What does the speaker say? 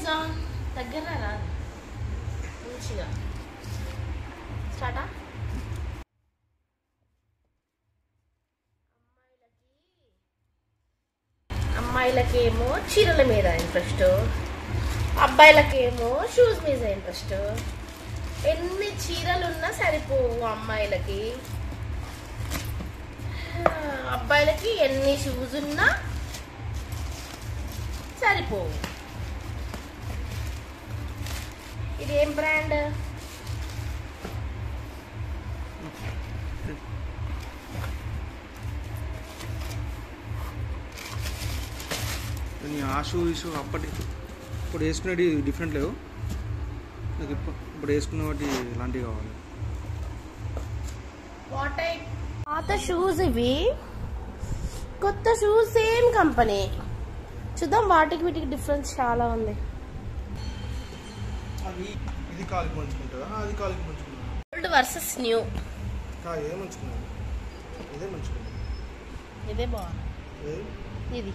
is on. దగ్గర రా మంచిగా స్టార్టా. అమ్మాయిలకేమో చీరల మీద ఇంట్రెస్ట్, అబ్బాయిలకేమో షూస్ మీద ఇంట్రెస్ట్. ఎన్ని చీరలు ఉన్నా సరిపోవు అమ్మాయిలకి, అబ్బాయిలకి ఎన్ని షూస్ ఉన్నా సరిపోవు. ఇది ఏం బ్రాండ్? ఆ షూ ఈ షూ అప్పటి ఇప్పుడు వేసుకునేవి డిఫరెంట్ లేవు, నాకు ఇప్పుడు వేసుకున్న వాటి ఇలాంటివి కావాలి. పాత షూస్ ఇవి, కొత్త షూస్ సేమ్ కంపెనీ. చూద్దాం వాటికి వీటికి డిఫరెన్స్ చాలా ఉంది. అది ఇది కాలికి మంచుకుంటుందా, అది కాలికి మంచుకుంటుందా? Old versus new. ఇదే మంచుకున్నాను, ఇదే మంచుకున్నాను, ఇదే బాగుంది. ఇది